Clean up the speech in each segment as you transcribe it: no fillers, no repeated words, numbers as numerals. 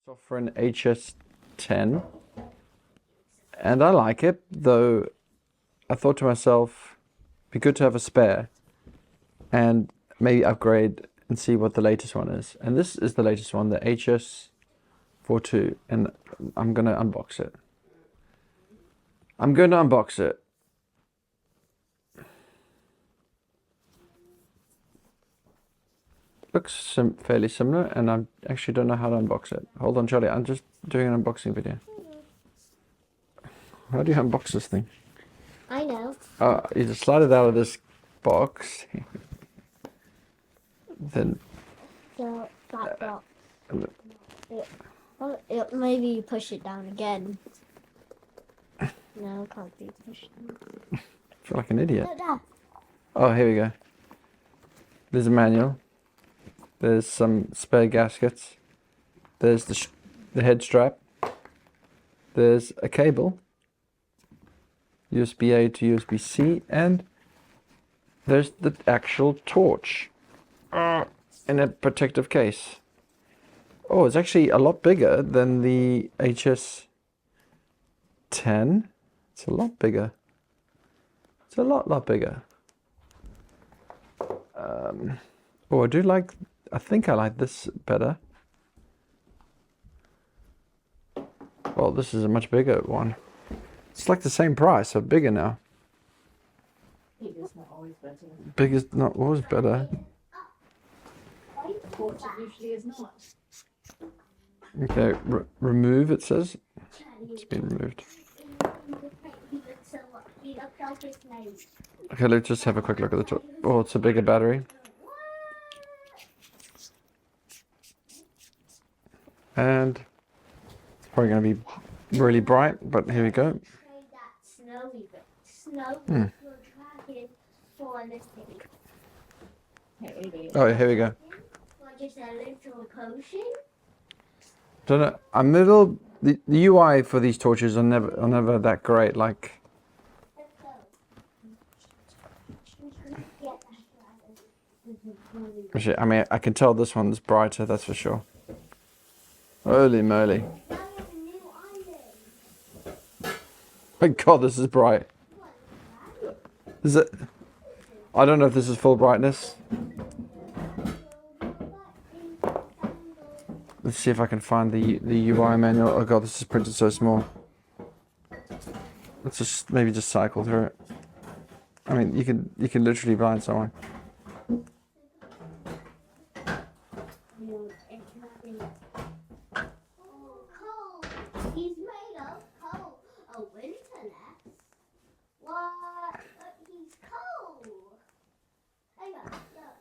Sofirn HS10, and I like it, though I thought to myself, it'd be good to have a spare and maybe upgrade and see what the latest one is. And this is the latest one, the HS42, and I'm going to unbox it. Looks fairly similar, and I actually don't know how to unbox it. Hold on, Charlie, I'm just doing an unboxing video. How do you unbox this thing? I know. You just slide it out of this box. Then The that box. Maybe you push it down again. No, it can't be pushed down. I feel like an idiot. No, Dad. Oh, here we go. There's a manual. There's some spare gaskets. There's the head strap. There's a cable. USB-A to USB-C, and there's the actual torch in a protective case. Oh, it's actually a lot bigger than the HS10. It's a lot bigger. It's a lot bigger. Oh, I think I like this better. Well, this is a much bigger one. It's like the same price, so bigger now. Bigger's not always better. Bigger's not always better. Torch usually is not. Okay, remove, it says. It's been removed. Okay, let's just have a quick look at the torch. Oh, it's a bigger battery. And it's probably going to be really bright, but here we go. Oh, here we go. Don't know. The UI for these torches are never that great. Like, actually, I mean, I can tell this one's brighter. That's for sure. Holy moly! My God, this is bright. Is it? I don't know if this is full brightness. Let's see if I can find the UI manual. Oh God, this is printed so small. Let's just maybe just cycle through it. I mean, you can literally blind someone. He's made of coal. A winter nest. What? He's cold. Hang on, look.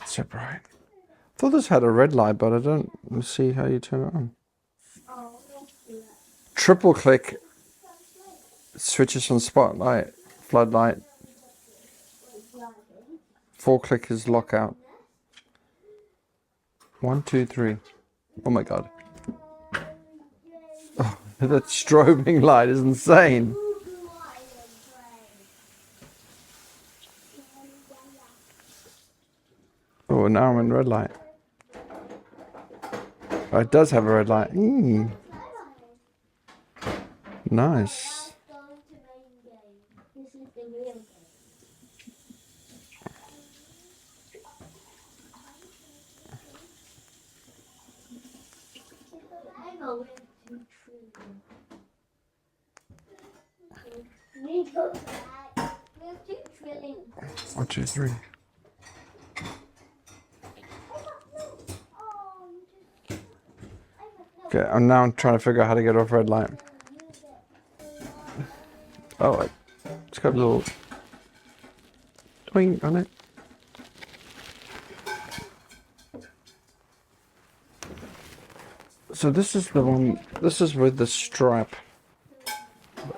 So bright. I thought this had a red light, but I don't see how you turn it on. Oh, let's do that. Triple click switches on spotlight, floodlight. 4 click is lockout. 1, 2, 3. Oh my God. Oh, that strobing light is insane. Oh, now I'm in red light. Oh, it does have a red light. Nice. One, 2, 3. Okay, I'm now trying to figure out how to get off red light. Oh, it's got a little twing on it. So this is the one, this is with the strap,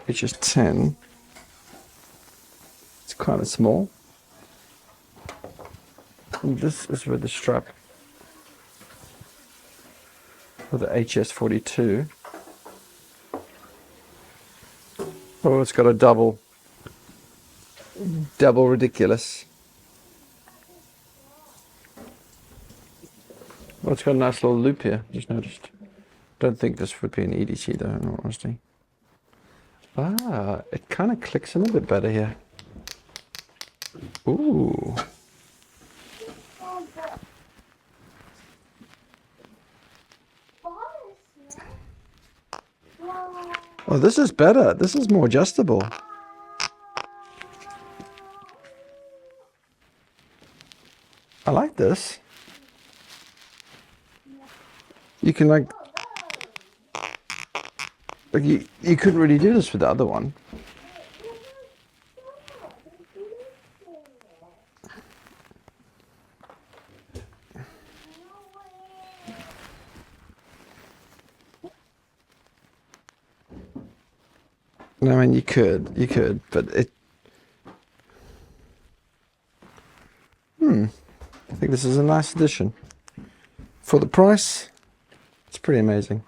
which is 10. It's kind of small. And this is with the strap for the HS42. Oh, it's got a double ridiculous. Oh, it's got a nice little loop here, just noticed. Don't think this would be an EDC though, in all honesty. Ah, it kind of clicks in a bit better here. Ooh. Oh, this is better. This is more adjustable. I like this. You can like you couldn't really do this with the other one. No, I mean you could, but it. I think this is a nice addition. For the price, it's pretty amazing.